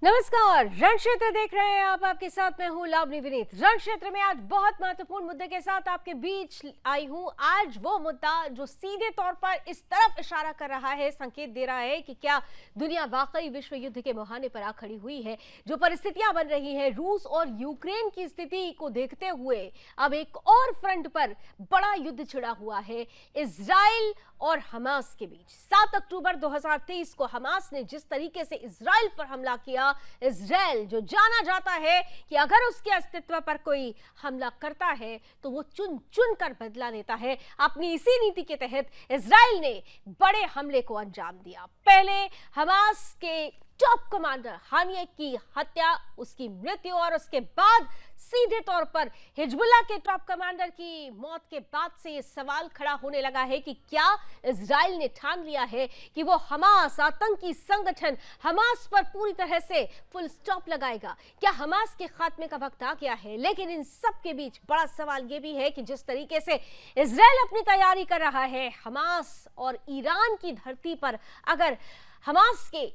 नमस्कार। रण क्षेत्र देख रहे हैं आप, आपके साथ मैं हूं लावनी विनीत। रण क्षेत्र में आज बहुत महत्वपूर्ण मुद्दे के साथ आपके बीच आई हूं। आज वो मुद्दा जो सीधे तौर पर इस तरफ इशारा कर रहा है, संकेत दे रहा है कि क्या दुनिया वाकई विश्व युद्ध के मुहाने पर आ खड़ी हुई है। जो परिस्थितियां बन रही हैं रूस और यूक्रेन की स्थिति को देखते हुए, अब एक और फ्रंट पर बड़ा युद्ध छिड़ा हुआ है इजराइल और हमास के बीच। 7 अक्टूबर 2023 को हमास ने जिस तरीके से इजराइल पर हमला किया, इजराइल जो जाना जाता है कि अगर उसके अस्तित्व पर कोई हमला करता है तो वो चुन चुन कर बदला लेता है, अपनी इसी नीति के तहत इजराइल ने बड़े हमले को अंजाम दिया। पहले हमास के टॉप कमांडर हानिया की हत्या, उसकी मृत्यु, और उसके बाद सीधे तौर पर हिजबुल्लाह के टॉप कमांडर की मौत के बाद से ये सवाल खड़ा होने लगा है कि क्या इजराइल ने ठान लिया है कि वो हमास आतंकी संगठन हमास पर पूरी तरह से फुल स्टॉप लगाएगा। क्या हमास के खात्मे का वक्त आ गया है? लेकिन इन सब के बीच बड़ा सवाल ये भी है कि जिस तरीके से इजराइल अपनी तैयारी कर रहा है, हमास और ईरान की धरती पर अगर हमास के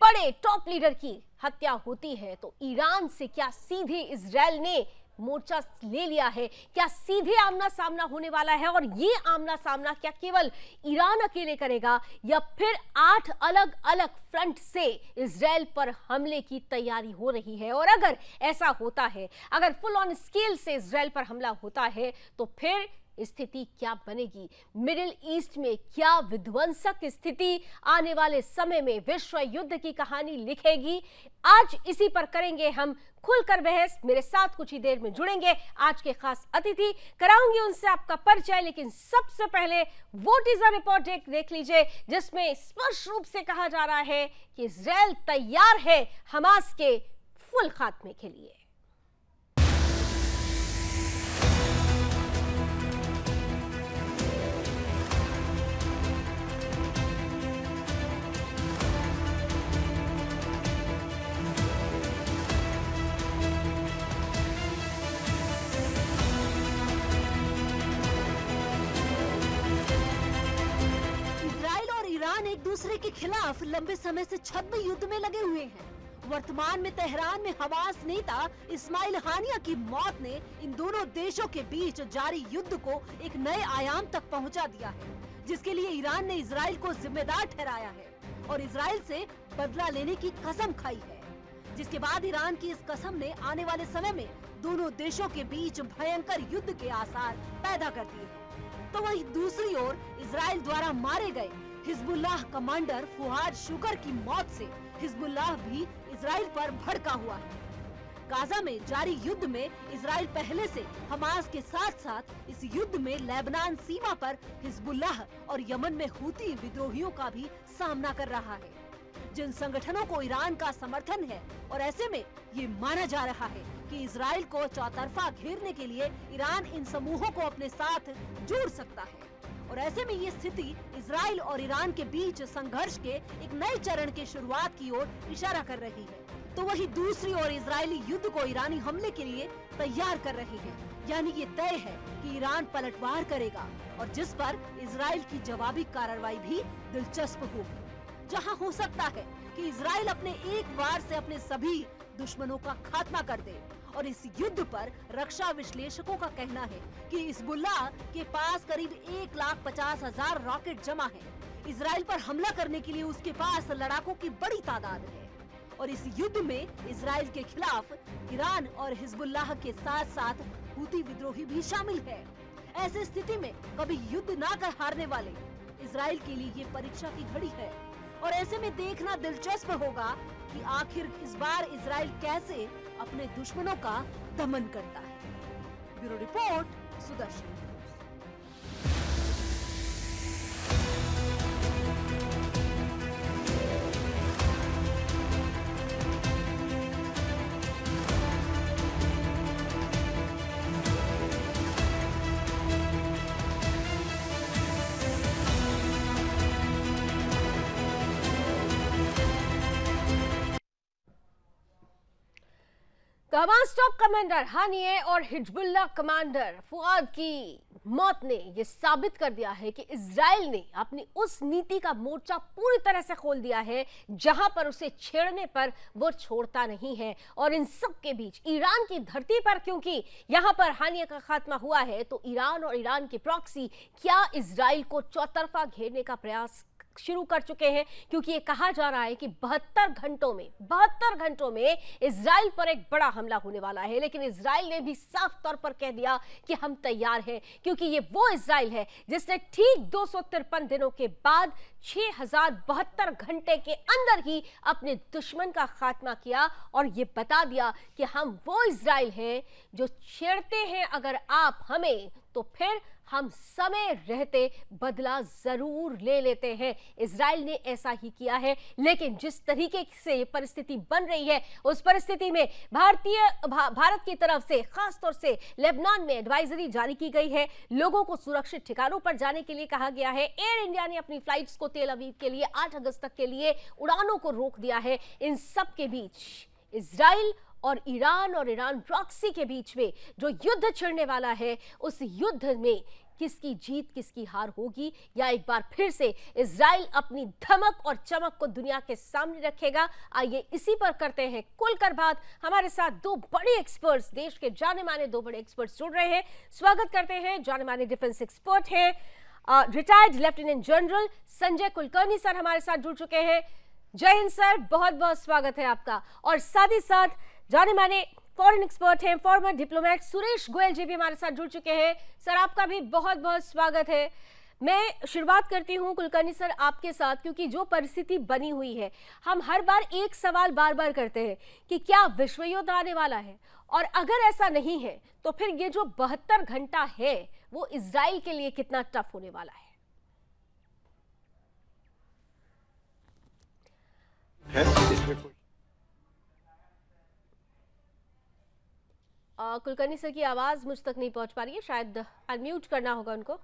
बड़े टॉप लीडर की हत्या होती है तो ईरान से क्या सीधे इजराइल ने मोर्चा ले लिया है? क्या सीधे आमना सामना होने वाला है? और ये आमना सामना क्या केवल ईरान अकेले करेगा या फिर 8 अलग अलग फ्रंट से इजराइल पर हमले की तैयारी हो रही है? और अगर ऐसा होता है, अगर फुल ऑन स्केल से इजराइल पर हमला होता है तो फिर स्थिति क्या बनेगी? मिडिल ईस्ट में क्या विध्वंसक स्थिति आने वाले समय में विश्व युद्ध की कहानी लिखेगी? आज इसी पर करेंगे हम खुलकर बहस। मेरे साथ कुछ ही देर में जुड़ेंगे आज के खास अतिथि, कराऊंगी उनसे आपका परिचय। लेकिन सबसे पहले वो टीजर रिपोर्ट देख लीजिए जिसमें स्पष्ट रूप से कहा जा रहा है कि इजराइल तैयार है हमास के फुल खात्मे के लिए। ईरान एक दूसरे के खिलाफ लंबे समय से छद्म युद्ध में लगे हुए हैं। वर्तमान में तेहरान में हमास नेता इस्माइल हानिया की मौत ने इन दोनों देशों के बीच जारी युद्ध को एक नए आयाम तक पहुंचा दिया है, जिसके लिए ईरान ने इजराइल को जिम्मेदार ठहराया है और इजराइल से बदला लेने की कसम खाई है। जिसके बाद ईरान की इस कसम ने आने वाले समय में दोनों देशों के बीच भयंकर युद्ध के आसार पैदा कर दिए हैं। तो वहीं दूसरी ओर इजराइल द्वारा मारे गए हिजबुल्लाह कमांडर फुआद शुकर की मौत से हिजबुल्लाह भी इजराइल पर भड़का हुआ है। गाजा में जारी युद्ध में इजराइल पहले से हमास के साथ साथ इस युद्ध में लेबनान सीमा पर हिजबुल्लाह और यमन में हूती विद्रोहियों का भी सामना कर रहा है, जिन संगठनों को ईरान का समर्थन है। और ऐसे में ये माना जा रहा है कि इजराइल को चौतरफा घेरने के लिए ईरान इन समूहों को अपने साथ जोड़ सकता है। और ऐसे में ये स्थिति इजराइल और ईरान के बीच संघर्ष के एक नए चरण के शुरुआत की ओर इशारा कर रही है। तो वहीं दूसरी ओर इजरायली युद्ध को ईरानी हमले के लिए तैयार कर रही है, यानी ये तय है कि ईरान पलटवार करेगा और जिस पर इजराइल की जवाबी कार्रवाई भी दिलचस्प होगी, जहां हो सकता है कि इजराइल अपने एक वार से अपने सभी दुश्मनों का खात्मा कर दे। और इस युद्ध पर रक्षा विश्लेषकों का कहना है कि हिजबुल्लाह के पास करीब 1,50,000 रॉकेट जमा है। इजराइल पर हमला करने के लिए उसके पास लड़ाकों की बड़ी तादाद है। और इस युद्ध में इजराइल के खिलाफ ईरान और हिजबुल्लाह के साथ साथ हूती विद्रोही भी शामिल है। ऐसी स्थिति में कभी युद्ध ना कर हारने वाले इजराइल के लिए ये परीक्षा की घड़ी है। और ऐसे में देखना दिलचस्प होगा कि आखिर इस बार इजराइल कैसे अपने दुश्मनों का दमन करता है। Bureau report, Sudarshan. तो हमास टॉप कमांडर हानिये और हिजबुल्लाह कमांडर फुआद की मौत ने यह साबित कर दिया है कि इजराइल ने अपनी उस नीति का मोर्चा पूरी तरह से खोल दिया है जहां पर उसे छेड़ने पर वो छोड़ता नहीं है। और इन सब के बीच ईरान की धरती पर, क्योंकि यहां पर हानिये का खात्मा हुआ है, तो ईरान और ईरान की प्रॉक्सी क्या इजराइल को चौतरफा घेरने का प्रयास शुरू कर चुके हैं, क्योंकि ये कहा जा रहा है कि 72 घंटों में इजराइल पर एक बड़ा हमला होने वाला है। लेकिन इजराइल ने भी साफ तौर पर कह दिया कि हम तैयार हैं, क्योंकि ये वो इजराइल है जिसने ठीक 253 दिनों के बाद 6072 घंटे के अंदर ही अपने दुश्मन का खात्मा किया और ये बता दिया कि हम वो इजराइल हैं जो छेड़ते हैं अगर आप हमें, तो फिर हम समय रहते बदला जरूर ले लेते हैं। इजराइल ने ऐसा ही किया है। लेकिन जिस तरीके से परिस्थिति बन रही है, उस परिस्थिति में भारत की तरफ से खास तौर से लेबनान में एडवाइजरी जारी की गई है। लोगों को सुरक्षित ठिकानों पर जाने के लिए कहा गया है। एयर इंडिया ने अपनी फ्लाइट्स को तेल अवीव के लिए 8 अगस्त तक के लिए उड़ानों को रोक दिया है। इन सब के बीच इजराइल और ईरान प्रॉक्सी के बीच में जो युद्ध छिड़ने वाला है, उस युद्ध में किसकी जीत किसकी हार होगी, या एक बार फिर से इजराइल अपनी धमक और चमक को दुनिया के सामने रखेगा। आइए इसी पर करते हैं खुलकर बात। हमारे साथ दो बड़े एक्सपर्ट्स, देश के जाने माने दो बड़े एक्सपर्ट्स जुड़ रहे हैं। स्वागत करते हैं, जाने माने डिफेंस एक्सपर्ट हैं retired lieutenant general Sanjay Kulkarni sir हमारे साथ जुड़ चुके हैं। जय हिंद सर, बहुत बहुत स्वागत है आपका। और साथ ही साथ जाने माने फॉरेन एक्सपर्ट हैं, फॉर्मर डिप्लोमेट सुरेश गोयल जी भी हमारे साथ जुड़ चुके हैं। सर आपका भी बहुत बहुत स्वागत है। मैं शुरुआत करती हूं कुलकर्णी सर आपके साथ, क्योंकि जो परिस्थिति बनी हुई है, हम हर बार एक सवाल बार बार करते हैं कि क्या विश्व युद्ध आने वाला है, और अगर ऐसा नहीं है तो फिर ये जो 72 घंटा है वो इजराइल के लिए कितना टफ होने वाला है। कुलकर्णी सर की आवाज मुझ तक नहीं पहुंच पा रही है, शायद अनम्यूट करना होगा उनको।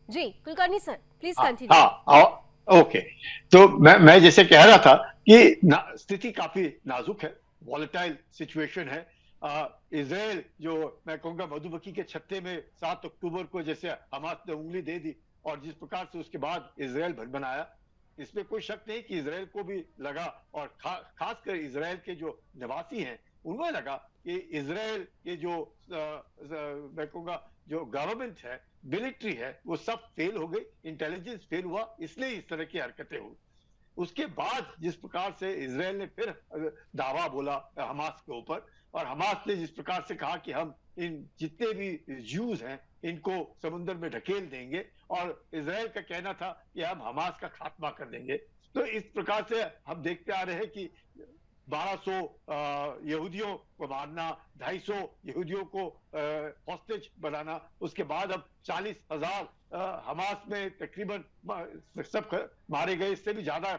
जी कुलकर्णी सर प्लीज कंटिन्यू। हाँ ओके, तो मैं जैसे कह रहा था कि स्थिति काफी नाजुक है, वॉलेटाइल सिचुएशन है। इजराइल जो मैं कहूंगा मधुमक्खी के छत्ते में 7 अक्टूबर को जैसे हमास ने उंगली दे दी और जिस प्रकार से उसके बाद इजराइल भड़बड़ाया, इसमें कोई शक नहीं कि इजराइल को भी लगा, और खासकर इजराइल के जो निवासी हैं उन्हें लगा कि इजराइल के जो मैं कहूंगा जो गवर्नमेंट है, मिलिट्री है, वो सब फेल हो गई, इंटेलिजेंस फेल हुआ, इसलिए इस तरह की हरकतें हुई। उसके बाद जिस प्रकार से इजराइल ने फिर दावा बोला हमास के ऊपर, और हमास ने जिस प्रकार से कहा कि हम इन जितने भी ज्यूज हैं इनको समुद्र में ढकेल देंगे, और इजराइल का कहना था कि हम हमास का खात्मा कर देंगे। तो इस प्रकार से हम देखते आ रहे हैं कि 1200 यहूदियों को मारना, 250 यहूदियों को हॉस्टेज बनाना, उसके बाद अब 40,000 हमास में तकरीबन सब मारे गए, इससे भी ज्यादा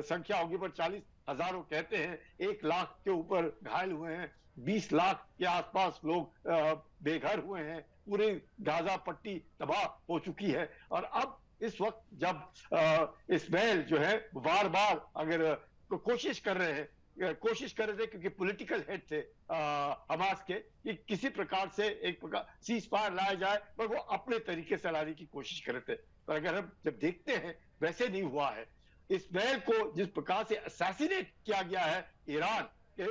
संख्या होगी, पर 40,000 वो कहते हैं। 1 लाख के ऊपर घायल हुए हैं, 20 लाख के आसपास लोग बेघर हुए हैं, पूरी गाजा पट्टी तबाह हो चुकी है। और अब इस वक्त जब इस्माइल जो है बार बार अगर कोशिश कर रहे थे, क्योंकि पॉलिटिकल हेड थे हमास के, कि किसी प्रकार से एक प्रकार सीज फायर लाया जाए, पर वो अपने तरीके से लाने की कोशिश कर रहे थे। पर अगर हम जब देखते हैं वैसे नहीं हुआ है। इस्माइल को जिस प्रकार से असैसिनेट किया गया है ईरान के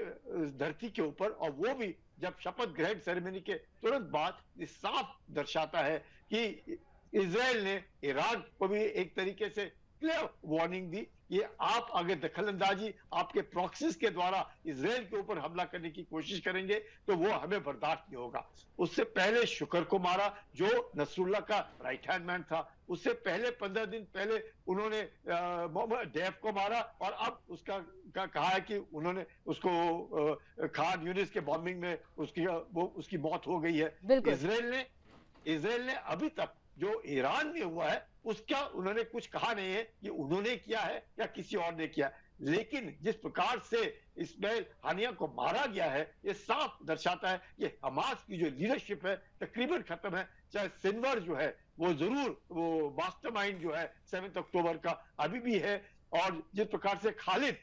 धरती के ऊपर, और वो भी जब शपथ ग्रहण सेरेमनी के तुरंत बाद, ये साफ दर्शाता है कि इजराइल ने ईरान को भी एक तरीके से क्लियर वार्निंग दी, ये आप अगर दखलंदाजी आपके प्रॉक्सीज के द्वारा इजराइल के ऊपर हमला करने की कोशिश करेंगे तो वो हमें बर्दाश्त नहीं होगा। उससे पहले शुक्र को मारा जो नसरुल्लाह का राइट हैंड मैन था, उससे पहले 15 दिन पहले उन्होंने मोहम्मद डेफ को मारा, और अब उसका कहा है कि उन्होंने उसको खान यूनिस के बॉम्बिंग में उसकी मौत हो गई है। इजराइल ने अभी तक जो ईरान में हुआ है उसका उन्होंने कुछ कहा नहीं है कि उन्होंने किया है या किसी और ने किया, लेकिन जिस प्रकार से इस्माइल हानिया को मारा गया है, ये साफ दर्शाता है कि हमास की जो लीडरशिप है तकरीबन खत्म है। चाहे सिनवर जो है वो जरूर वो मास्टरमाइंड जो है 7 अक्टूबर का अभी भी है, और जिस प्रकार से खालिद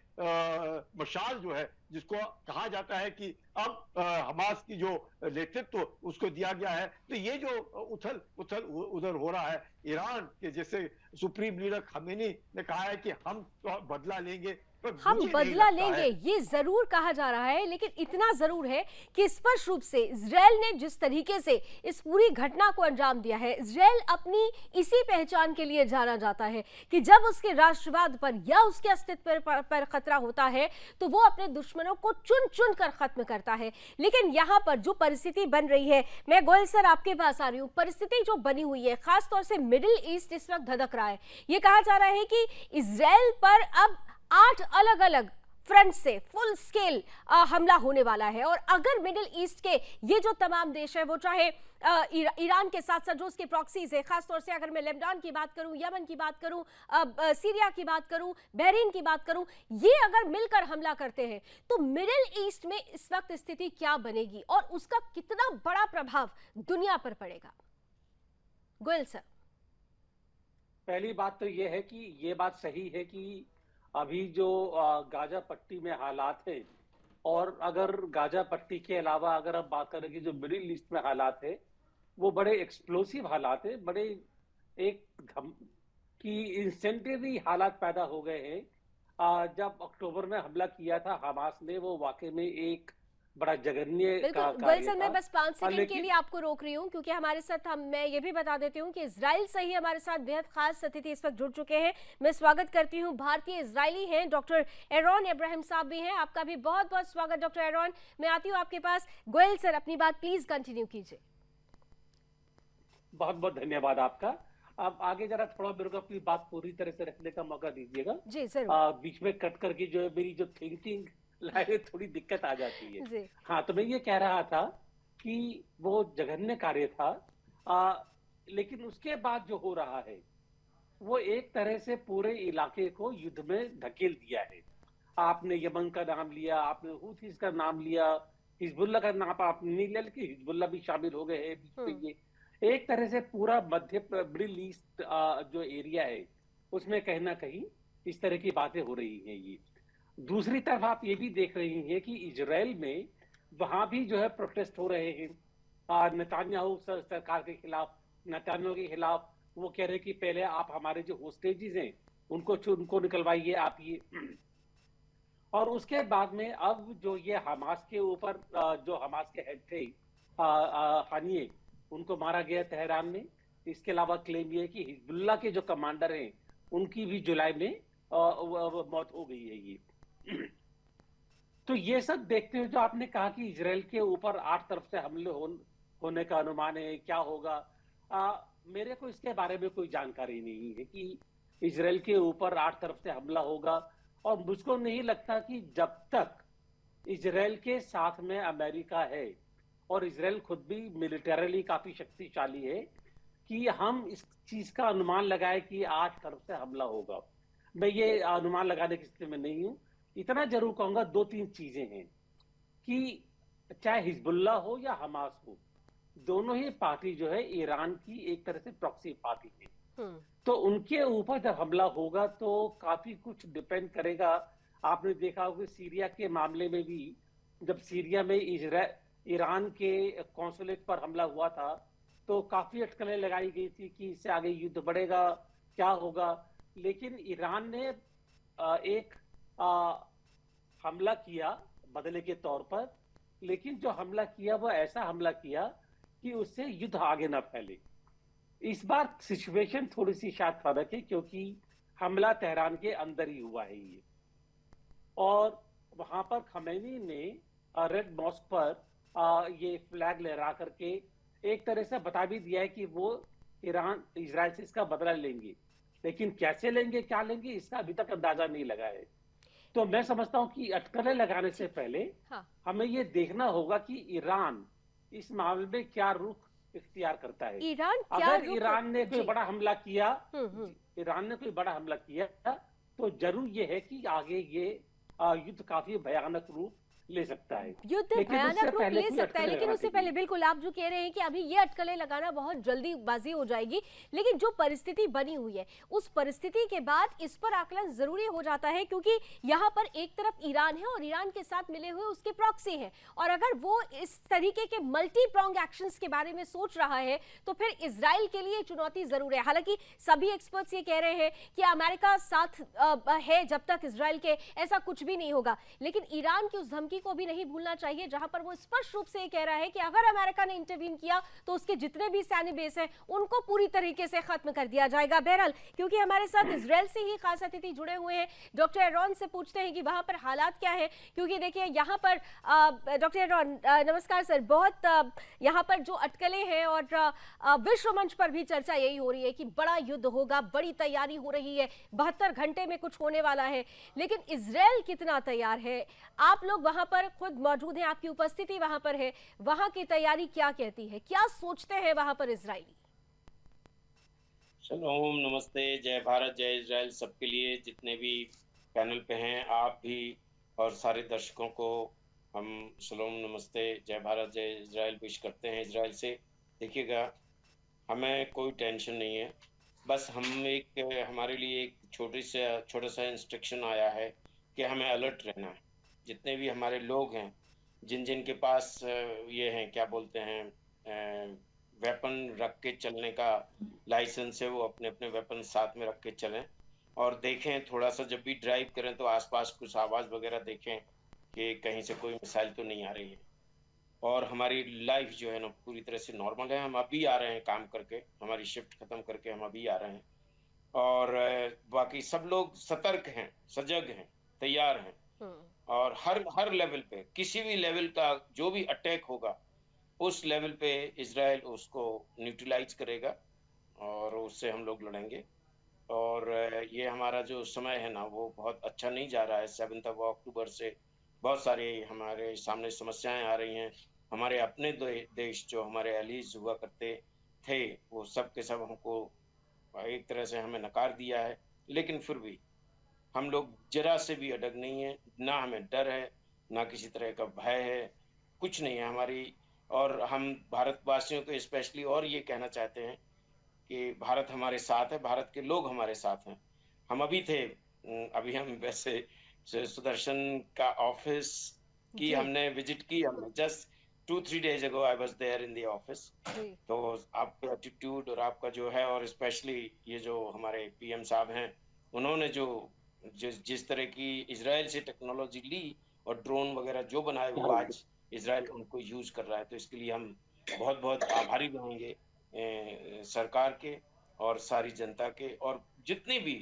मशाल जो है, जिसको कहा जाता है कि अब हमास की जो नेतृत्व उसको दिया गया है, तो ये जो उथल उथल उधर हो रहा है, ईरान के जैसे सुप्रीम लीडर खमेनी ने कहा है कि हम तो बदला लेंगे, पर हम मुझे नहीं बदला लगता लेंगे, है। ये जरूर कहा जा रहा है, लेकिन इतना जरूर है कि स्पष्ट रूप से इजराइल ने जिस तरीके से इस पूरी घटना को अंजाम दिया है, इजराइल अपनी इसी पहचान के लिए जाना जाता है कि जब उसके राष्ट्रवाद पर या उसके अस्तित्व पर खतरा होता है तो वो अपने दुश्मनों को चुन चुन कर खत्म करता है। लेकिन यहाँ पर जो परिस्थिति बन रही है, मैं गोयल सर आपके पास आ रही हूँ, परिस्थिति जो बनी हुई है खासतौर से मिडिल ईस्ट इस वक्त धधक रहा है। ये कहा जा रहा है कि इजराइल पर अब 8 अलग अलग फ्रंट से फुल स्केल हमला होने वाला है, और अगर मिडिल ईस्ट के ये जो तमाम देश है, वो चाहे ईरान के साथ साथ जो उसके प्रॉक्सीज है, खासतौर से अगर मैं लेबनान की बात करूं, यमन की बात करूं, सीरिया की बात करूं, बहरीन की बात करूं, ये अगर मिलकर हमला करते हैं तो मिडिल ईस्ट में इस वक्त स्थिति क्या बनेगी और उसका कितना बड़ा प्रभाव दुनिया पर पड़ेगा? गोयल सर। पहली बात तो ये है कि ये बात सही है कि अभी जो गाजा पट्टी में हालात है, और अगर गाजा पट्टी के अलावा अगर हम बात करें कि जो मिडिल ईस्ट में हालात है, वो बड़े एक्सप्लोसिव हालात है, बड़े एक कि इंस्टेंटरी हालात पैदा हो गए हैं। जब अक्टूबर में हमला किया था हमास ने, वो वाकई में एक बड़ा जघन्य बिल्कुल गोयल सर, मैं बस 5 सेकंड के लिए आपको रोक रही हूं क्योंकि हमारे साथ मैं ये भी बता देती हूं कि इजराइल से ही हमारे साथ बेहद खास अतिथि इस वक्त जुड़ चुके हैं। मैं स्वागत करती हूं, भारतीय इजरायली हैं, डॉक्टर एरॉन इब्राहिम साहब भी हैं। आपका भी बहुत बहुत स्वागत डॉक्टर एरॉन। मैं आती हूं आपके पास। गोयल सर, अपनी बात प्लीज कंटिन्यू कीजिए। बहुत बहुत धन्यवाद आपका। अब आगे जरा थोड़ा मेरे को अपनी बात पूरी तरह से रखने का मौका दीजिएगा। जी जरूर। बीच में कट करके जो है मेरी जो थिंकिंग लाइन थोड़ी दिक्कत आ जाती है। जी। हाँ, तो मैं ये कह रहा था कि वो जघन्य कार्य था, लेकिन उसके बाद जो हो रहा है वो एक तरह से पूरे इलाके को युद्ध में धकेल दिया है। आपने यमन का नाम लिया, आपने हूथीज का नाम लिया, हिजबुल्लाह का नाम आपने नहीं लिया, लेकिन हिजबुल्लाह भी शामिल हो गए हैं बीच में। ये एक तरह से पूरा मध्य मिडिल ईस्ट जो एरिया है उसमें कहीं ना कहीं इस तरह की बातें हो रही हैं। ये दूसरी तरफ आप ये भी देख रही हैं कि इजराइल में वहां भी जो है प्रोटेस्ट हो रहे हैं नेतान्याहू सरकार के खिलाफ, नेतान्याहू के खिलाफ। वो कह रहे हैं कि पहले आप हमारे जो होस्टेजेस हैं उनको निकलवाइए आप ये। और उसके बाद में अब जो ये हमास के ऊपर जो हमास के हेड थे हानिये, उनको मारा गया तेहरान में। इसके अलावा क्लेम ये है कि हिजबुल्लाह के जो कमांडर हैं उनकी भी जुलाई में मौत हो गई है। ये तो ये सब देखते हुए जो आपने कहा कि इजराइल के ऊपर 8 तरफ से हमले होने का अनुमान है, क्या होगा? मेरे को इसके बारे में कोई जानकारी नहीं है कि इजराइल के ऊपर 8 तरफ से हमला होगा, और मुझको नहीं लगता कि जब तक इजराइल के साथ में अमेरिका है और इजराइल खुद भी मिलिटरली काफी शक्तिशाली है कि हम इस चीज का अनुमान लगाए कि 8 तरफ से हमला होगा। मैं ये अनुमान लगाने की स्थिति में नहीं हूं। इतना जरूर कहूंगा 2-3 चीजें हैं कि चाहे हिजबुल्लाह हो या हमास हो, दोनों ही पार्टी जो है ईरान की एक तरह से प्रॉक्सी पार्टी है। तो उनके ऊपर जब हमला होगा तो काफी कुछ डिपेंड करेगा। आपने देखा होगा सीरिया के मामले में भी, जब सीरिया में ईरान के कॉन्सुलेट पर हमला हुआ था तो काफी अटकलें लगाई गई थी कि इससे आगे युद्ध बढ़ेगा, क्या होगा। लेकिन ईरान ने एक हमला किया बदले के तौर पर, लेकिन जो हमला किया वो ऐसा हमला किया कि उससे युद्ध आगे ना फैले। इस बार सिचुएशन थोड़ी सी शायद फर्क है क्योंकि हमला तेहरान के अंदर ही हुआ है ये, और वहां पर खमैनी ने रेड मॉस्क पर ये फ्लैग लहरा करके एक तरह से बता भी दिया है कि वो इजराइल से इसका बदला लेंगे, लेकिन कैसे लेंगे, क्या लेंगे, इसका अभी तक अंदाजा नहीं लगा है। तो मैं समझता हूं कि अटकलें लगाने से पहले हमें ये देखना होगा कि ईरान इस मामले में क्या रुख इख्तियार करता है। अगर ईरान ने कोई बड़ा हमला किया, ईरान ने कोई बड़ा हमला किया तो जरूर ये है कि आगे ये युद्ध काफी भयानक रूप ले सकता है, युद्ध लेकिन भयानक उससे रूप पहले ले कोई सकता है, अटकलें लेकिन लगा उससे दी पहले गई। बिल्कुल आप जो कह रहे हैं कि अभी ये अटकलें लगाना बहुत जल्दीबाजी हो जाएगी, लेकिन जो परिस्थिति बनी हुई है उस परिस्थिति के बाद इस पर आकलन जरूरी हो जाता है, क्योंकि यहाँ पर एक तरफ ईरान है और ईरान के साथ मिले हुए उसके प्रॉक्सी हैं, और अगर वो इस तरीके के मल्टी प्रोंग एक्शंस के बारे में सोच रहा है तो फिर इजराइल के लिए चुनौती जरूर है। हालांकि सभी एक्सपर्ट्स ये कह रहे हैं कि अमेरिका साथ है जब तक इजराइल के, ऐसा कुछ भी नहीं होगा, लेकिन ईरान की उस धमकी को भी नहीं भूलना चाहिए जहां पर वो स्पष्ट रूप से ये कह रहा है कि अगर अमेरिका ने इंटरवीन किया तो उसके जितने भी सैन्य बेस हैं उनको पूरी तरीके से खत्म कर दिया जाएगा। बहरहाल, क्योंकि हमारे साथ इजराइल से ही खास अतिथि जुड़े हुए हैं, डॉक्टर एरॉन से पूछते हैं कि वहां पर हालात क्या है, क्योंकि देखिए यहाँ पर डॉक्टर एरॉन नमस्कार सर, बहुत यहाँ पर जो अटकलें हैं और विश्व मंच पर भी चर्चा यही हो रही है कि बड़ा युद्ध होगा, बड़ी तैयारी हो रही है, 72 घंटे में कुछ होने वाला है, लेकिन इजराइल कितना तैयार है? आप लोग वहां पर खुद मौजूद हैं, आपकी उपस्थिति वहां पर है, वहां की तैयारी क्या कहती है, क्या सोचते हैं वहां पर इजरायली? शलोम, नमस्ते, जय भारत, जय इजराइल। सबके लिए जितने भी पैनल पे हैं, आप भी और सारे दर्शकों को हम शलोम, नमस्ते, जय भारत, जय इजराइल विश करते हैं। इजराइल से देखिएगा, हमें कोई टेंशन नहीं है, बस हमारे लिए एक छोटा सा इंस्ट्रक्शन आया है कि हमें अलर्ट रहना है। जितने भी हमारे लोग हैं, जिन जिन के पास ये हैं, क्या बोलते हैं, वेपन रख के चलने का लाइसेंस है, वो अपने अपने वेपन साथ में रख के चलें और देखें, थोड़ा सा जब भी ड्राइव करें तो आसपास कुछ आवाज़ वगैरह देखें कि कहीं से कोई मिसाइल तो नहीं आ रही है। और हमारी लाइफ जो है ना पूरी तरह से नॉर्मल है। हम अभी आ रहे हैं काम करके, हमारी शिफ्ट खत्म करके हम अभी आ रहे हैं, और बाकी सब लोग सतर्क हैं, सजग हैं, तैयार हैं, और हर लेवल पे, किसी भी लेवल का जो भी अटैक होगा उस लेवल पे इजराइल उसको न्यूट्रलाइज करेगा और उससे हम लोग लड़ेंगे। और ये हमारा जो समय है ना वो बहुत अच्छा नहीं जा रहा है। 7 अक्टूबर से बहुत सारे हमारे सामने समस्याएं आ रही हैं। हमारे अपने देश जो हमारे एलीज हुआ करते थे वो सब के सब हमको एक तरह से हमें नकार दिया है, लेकिन फिर भी हम लोग जरा से भी अडग नहीं है, ना हमें डर है, ना किसी तरह का भय है, कुछ नहीं है हमारी। और हम भारतवासियों को स्पेशली और ये कहना चाहते हैं कि भारत हमारे साथ है, भारत के लोग हमारे साथ हैं। हम अभी हम वैसे सुदर्शन का ऑफिस की हमने विजिट की, हमने just 2-3 days ago I was there in the office। तो आपका एटीट्यूड और आपका जो है, और स्पेशली ये जो हमारे पीएम साहब हैं, उन्होंने जिस तरह की इजराइल से टेक्नोलॉजी ली और ड्रोन वगैरह जो बनाए वो आज इजराइल उनको यूज कर रहा है, तो इसके लिए हम बहुत बहुत आभारी रहेंगे सरकार के और सारी जनता के, और जितनी भी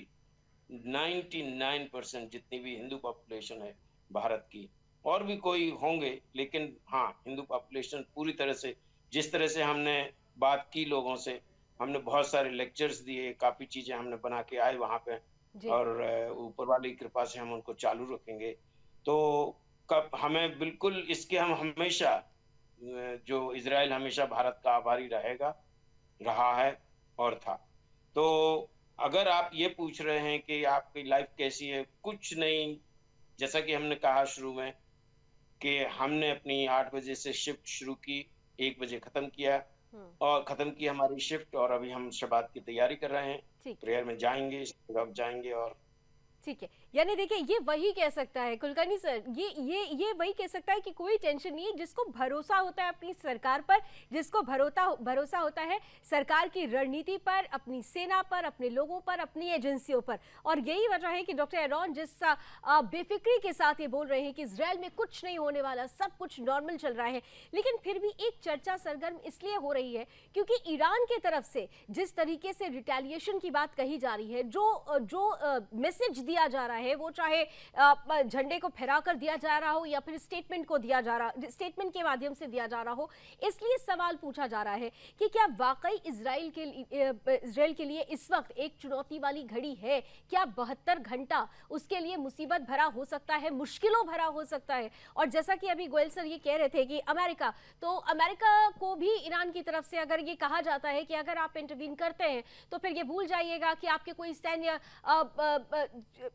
99% जितनी भी हिंदू पॉपुलेशन है भारत की, और भी कोई होंगे, लेकिन हाँ, हिंदू पॉपुलेशन पूरी तरह से, जिस तरह से हमने बात की लोगों से, हमने बहुत सारे लेक्चर्स दिए, काफी चीजें हमने बना के आए वहां पे, और ऊपर वाली कृपा से हम उनको चालू रखेंगे। तो हमें बिल्कुल इसके, हम हमेशा, जो इजराइल हमेशा भारत का आभारी रहा है और था। तो अगर आप ये पूछ रहे हैं कि आपकी लाइफ कैसी है, कुछ नहीं, जैसा कि हमने कहा शुरू में कि हमने अपनी 8 बजे से शिफ्ट शुरू की, 1 बजे खत्म किया, और खत्म की हमारी शिफ्ट, और अभी हम शबात की तैयारी कर रहे हैं, प्रेयर में जाएंगे, जाएंगे। और ठीक है, यानी देखिए ये वही कह सकता है कुलकर्णी सर, ये वही कह सकता है कि कोई टेंशन नहीं है, जिसको भरोसा होता है अपनी सरकार पर, जिसको भरोसा होता है सरकार की रणनीति पर, अपनी सेना पर, अपने लोगों पर, अपनी एजेंसियों पर। और यही वजह है कि डॉक्टर एरॉन जिस बेफिक्री के साथ ये बोल रहे हैं कि इजराइल में कुछ नहीं होने वाला, सब कुछ नॉर्मल चल रहा है, लेकिन फिर भी एक चर्चा सरगर्म इसलिए हो रही है क्योंकि ईरान की तरफ से जिस तरीके से रिटेलिएशन की बात कही जा रही है, जो मैसेज दिया जा रहा है, वो चाहे झंडे को फहराकर दिया जा रहा हो या फिर स्टेटमेंट के माध्यम से दिया जा रहा हो, इसलिए सवाल पूछा जा रहा है कि क्या वाकई इजराइल के लिए इस वक्त एक चुनौती वाली घड़ी है? क्या 72 घंटा उसके लिए मुसीबत भरा हो सकता है, मुश्किलों भरा हो सकता है? और जैसा कि अभी गोयल सर ये कह रहे थे कि अमेरिका को भी ईरान की तरफ से अगर ये कहा जाता है कि अगर आप इंटरवीन करते हैं तो फिर ये भूल जाइएगा कि आपके कोई सैन्य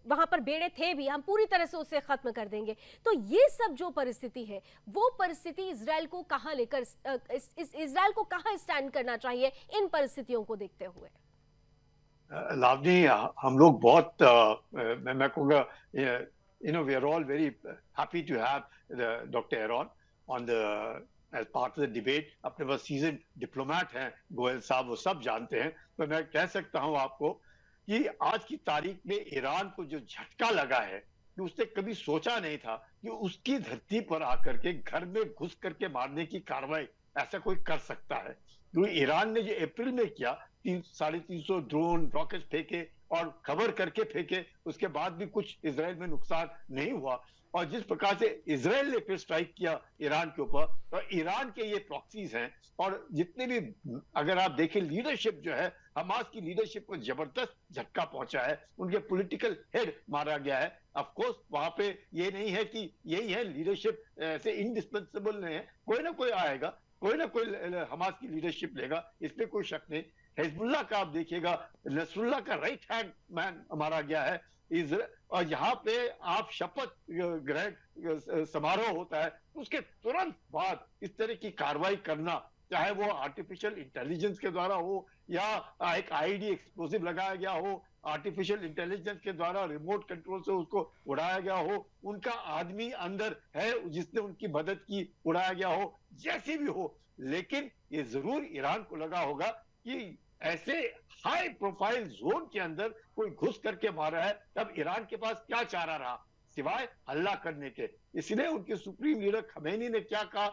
वहां पर और बेड़े थे भी, हम पूरी तरह से उसे खत्म कर देंगे। तो ये सब जो परिस्थिति है, वो परिस्थिति इजराइल को कहां लेकर, इजराइल को कहां स्टैंड करना चाहिए इन परिस्थितियों को देखते हुए? लावनी, हम लोग बहुत मैं कहूँगा, we are all very happy to have doctor Aaron on the edge part of the debate. अपने पास सीजन डिप्लोमेट हैं गोयल साहब, वो सब जानते हैं। तो मैं कह सकता हूं आपको कि आज की तारीख में ईरान को जो झटका लगा है कि उसने कभी सोचा नहीं था कि उसकी धरती पर आकर के घर में घुस करके मारने की कार्रवाई ऐसा कोई कर सकता है। तो ईरान ने जो अप्रैल में किया, 350 ड्रोन रॉकेट फेंके और खबर करके फेंके, उसके बाद भी कुछ इजराइल में नुकसान नहीं हुआ। और जिस प्रकार से इजराइल ने फिर स्ट्राइक किया ईरान के ऊपर, तो ईरान के ये प्रॉक्सीज हैं। और जितने भी, अगर आप देखें, लीडरशिप जो है, हमास की लीडरशिप को जबरदस्त झटका पहुंचा है, उनके पॉलिटिकल हेड मारा गया है। ऑफ कोर्स वहां पे ये नहीं है कि यही है लीडरशिप, ऐसे इंडिस्पेंसेबल नहीं है, कोई ना कोई आएगा, कोई ना कोई हमास की लीडरशिप लेगा, इसमें कोई शक नहीं। हिजबुल्लाह का आप देखिएगा, नसरुल्लाह का राइट हैंड मैन मारा गया है। और यहाँ पे आप शपथ ग्रहण समारोह होता है, उसके तुरंत बाद इस तरह की कार्रवाई करना, चाहे वो आर्टिफिशियल इंटेलिजेंस के द्वारा हो या एक आईडी एक्सप्लोसिव लगाया गया हो, आर्टिफिशियल इंटेलिजेंस के द्वारा रिमोट कंट्रोल से उसको उड़ाया गया हो, उनका आदमी अंदर है जिसने उनकी मदद की, उड़ाया गया हो, जैसी भी हो, लेकिन ये जरूर ईरान को लगा होगा कि ऐसे हाई प्रोफाइल जोन के अंदर कोई घुस करके मारा है, तब ईरान के पास क्या चारा रहा सिवाय हल्ला करने के। इसलिए उनके सुप्रीम लीडर खमेनी ने क्या कहा,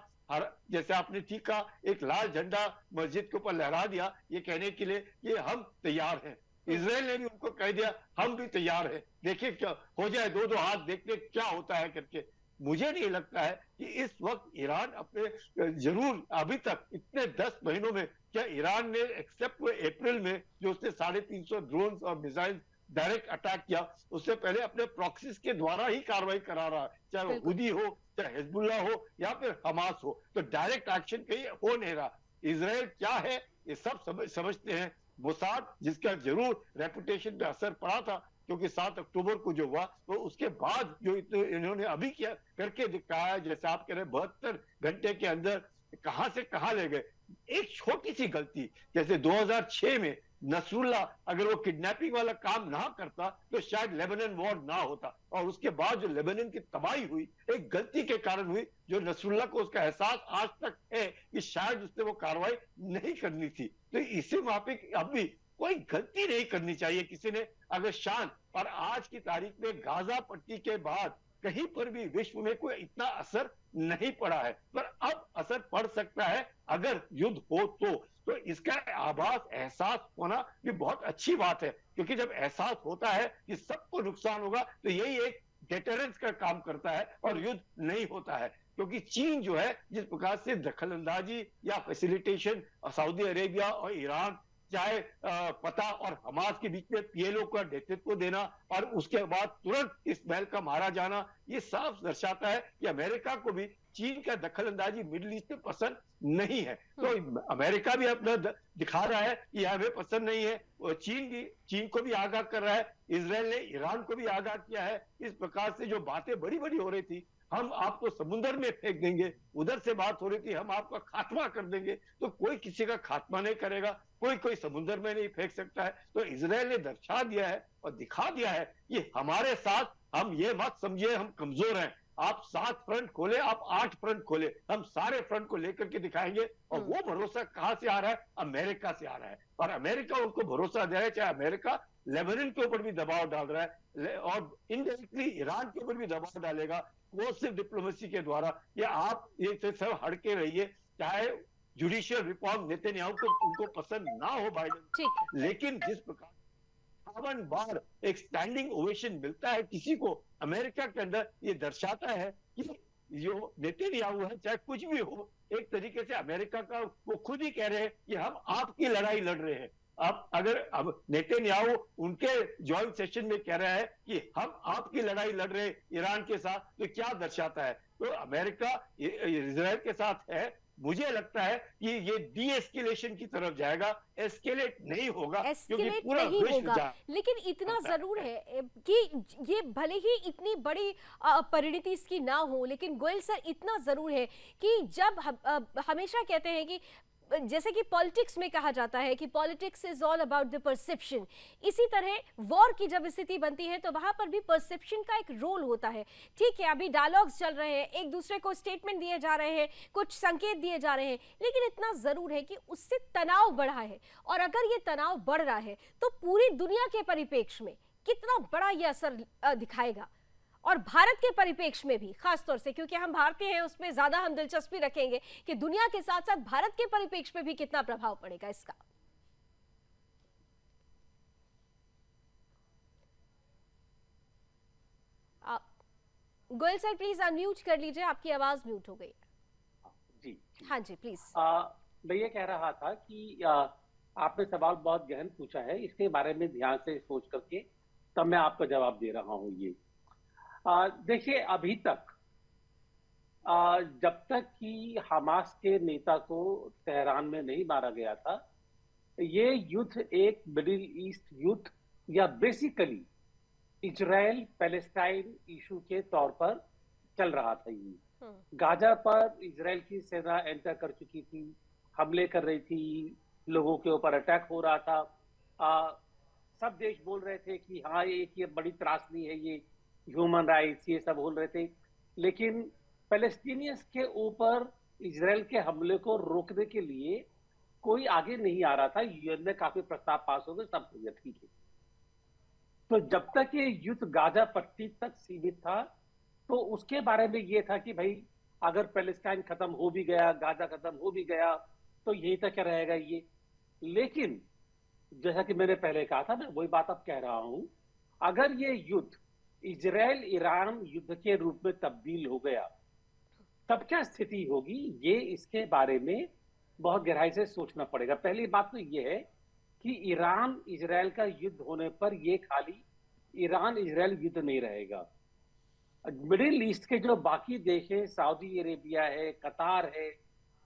जैसे आपने ठीक कहा, एक लाल झंडा मस्जिद के ऊपर लहरा दिया, ये कहने के लिए कि हम तैयार हैं। इजराइल ने भी उनको कह दिया हम भी तैयार हैं, देखिए क्या हो जाए, दो दो हाथ देखते क्या होता है करके। मुझे नहीं लगता है कि इस वक्त ईरान अपने, जरूर अभी तक इतने 10 महीनों में, क्या ईरान ने एक्सेप्ट हुए अप्रैल में जो उसने 350 ड्रोन और मिसाइल डायरेक्ट अटैक किया, उससे पहले अपने प्रॉक्सीज के द्वारा ही कार्रवाई करा रहा है, चाहे वो हुदी हो, चाहे हिजबुल्लाह हो या फिर हमास हो। तो डायरेक्ट एक्शन कहीं हो नहीं रहा। इजराइल क्या है ये सब समझते हैं। मोसाद, जिसका जरूर रेपुटेशन पे असर पड़ा था, क्योंकि 7 अक्टूबर को जो हुआ, तो उसके बाद जो इन्होंने अभी किया करके दिखाया, जैसे आप कह रहे 72 घंटे के अंदर कहां से कहां ले गए। एक छोटी सी गलती, जैसे 2006 में नसरुल्लाह अगर वो किडनैपिंग वाला काम ना करता तो शायद लेबनान वॉर ना होता, और उसके बाद जो लेबनान की तबाही हुई एक गलती के कारण हुई, जो नसरुल्लाह को उसका एहसास आज तक है कि शायद उसने वो कार्रवाई नहीं करनी थी। तो इसी माफिक अब भी कोई गलती नहीं करनी चाहिए किसी ने, अगर शान। और आज की तारीख में गाजा पट्टी के बाद कहीं पर भी विश्व में कोई इतना असर नहीं पड़ा है, पर अब असर पड़ सकता है अगर युद्ध हो तो इसका आभास, एहसास होना भी बहुत अच्छी बात है, क्योंकि जब एहसास होता है कि सबको नुकसान होगा तो यही एक डेटरेंस का काम करता है और युद्ध नहीं होता है। क्योंकि चीन जो है, जिस प्रकार से दखलंदाजी या फैसिलिटेशन सऊदी अरेबिया और ईरान, चाहे पता और हमास के बीच में पीएलओ का नेतृत्व देना और उसके बाद तुरंत इस्माइल का मारा जाना, ये साफ दर्शाता है कि अमेरिका को भी चीन का दखलंदाजी मिडिल ईस्ट में पसंद नहीं है। तो अमेरिका भी अपना दिखा रहा है कि हमें पसंद नहीं है, और चीन को भी आगाह कर रहा है, इजराइल ने ईरान को भी आगाह किया है। इस प्रकार से जो बातें बड़ी बड़ी हो रही थी, हम आपको समुद्र में फेंक देंगे, उधर से बात हो रही थी हम आपका खात्मा कर देंगे, तो कोई किसी का खात्मा नहीं करेगा, कोई समुद्र में नहीं फेंक सकता है। तो इजराइल ने दर्शा दिया है और दिखा दिया है कि हमारे साथ, हम ये मत समझिए हम कमजोर हैं, आप 7 फ्रंट खोले, आप 8 फ्रंट खोले, हम सारे फ्रंट को लेकर के दिखाएंगे। और वो भरोसा कहां से आ रहा है? अमेरिका से आ रहा है, और अमेरिका उनको भरोसा दे रहा है। चाहे अमेरिका लेबनान के ऊपर भी दबाव डाल रहा है और इनडायरेक्टली ईरान के ऊपर भी दबाव डालेगा, वो सिर्फ डिप्लोमेसी के द्वारा। ये आप ये सब हड़के रहिए, चाहे जुडिशियल रिफॉर्म नेतन्याहू को उनको पसंद ना हो बाइडेन, लेकिन जिस प्रकार 52 बार एक स्टैंडिंग ओवेशन मिलता है किसी को अमेरिका के अंदर, ये दर्शाता है कि जो नेतन्याहू है, चाहे कुछ भी हो, एक तरीके से अमेरिका का वो खुद ही कह रहे हैं कि हम आपकी लड़ाई लड़ रहे हैं। अब नेतन्याहू उनके जॉइंट सेशन में कह रहा है कि हम आपकी लड़ाई लड़ रहे हैं ईरान के साथ, तो क्या दर्शाता है? तो अमेरिका इजराइल के साथ है, मुझे लगता है कि ये डी एस्केलेशन की तरफ जाएगा, एस्केलेट नहीं होगा, क्योंकि एस्केलेट पूरा नहीं विश्व होगा, लेकिन इतना जरूर है कि ये भले ही इतनी बड़ी परिणति इसकी ना हो, लेकिन गोयल सर इतना जरूर है कि जब हमेशा कहते हैं कि जैसे कि पॉलिटिक्स में कहा जाता है कि politics is all about the perception, इसी तरह वॉर की जब स्थिति बनती है तो वहां पर भी परसेप्शन का एक रोल होता है। ठीक है, अभी डायलॉग्स चल रहे हैं, एक दूसरे को स्टेटमेंट दिए जा रहे हैं, कुछ संकेत दिए जा रहे हैं, लेकिन इतना जरूर है कि उससे तनाव बढ़ा है, और अगर ये तनाव बढ़ रहा है तो पूरी दुनिया के परिप्रेक्ष्य में कितना बड़ा ये असर दिखाएगा, और भारत के परिप्रेक्ष्य में भी खास तौर से, क्योंकि हम भारतीय हैं, उसमें ज्यादा हम दिलचस्पी रखेंगे कि दुनिया के साथ साथ भारत के परिप्रेक्ष्य में भी कितना प्रभाव पड़ेगा इसका। गोयल सर प्लीज अनम्यूट कर लीजिए, आपकी आवाज म्यूट हो गई। जी हाँ जी प्लीज। मैं ये कह रहा था कि आपने सवाल बहुत गहन पूछा है, इसके बारे में ध्यान से सोच करके तब मैं आपको जवाब दे रहा हूँ। ये देखिए, अभी तक जब तक कि हमास के नेता को तेहरान में नहीं मारा गया था, ये युद्ध एक मिडिल ईस्ट युद्ध या बेसिकली इजराइल पैलेस्टाइन इशू के तौर पर चल रहा था। ये गाजा पर इजराइल की सेना एंटर कर चुकी थी, हमले कर रही थी, लोगों के ऊपर अटैक हो रहा था। सब देश बोल रहे थे कि हाँ ये बड़ी त्रासदी है, ये ह्यूमन राइट्स, ये सब बोल रहे थे, लेकिन पैलेस्टीनियंस के ऊपर इजराइल के हमले को रोकने के लिए कोई आगे नहीं आ रहा था। यूएन में काफी प्रस्ताव पास हो गए, सब ठीक है। तो जब तक ये युद्ध गाजा पट्टी तक सीमित था, तो उसके बारे में ये था कि भाई अगर पैलेस्टाइन खत्म हो भी गया, गाजा खत्म हो भी गया, तो यही तक रहेगा ये। लेकिन जैसा कि मैंने पहले कहा था, मैं वही बात अब कह रहा हूं, अगर ये युद्ध इजराइल ईरान युद्ध के रूप में तब्दील हो गया, तब क्या स्थिति होगी, ये इसके बारे में बहुत गहराई से सोचना पड़ेगा। पहली बात तो ये है कि ईरान इजराइल का युद्ध होने पर ये खाली ईरान इजराइल युद्ध नहीं रहेगा। मिडिल ईस्ट के जो बाकी देश हैं, सऊदी अरेबिया है, कतार है,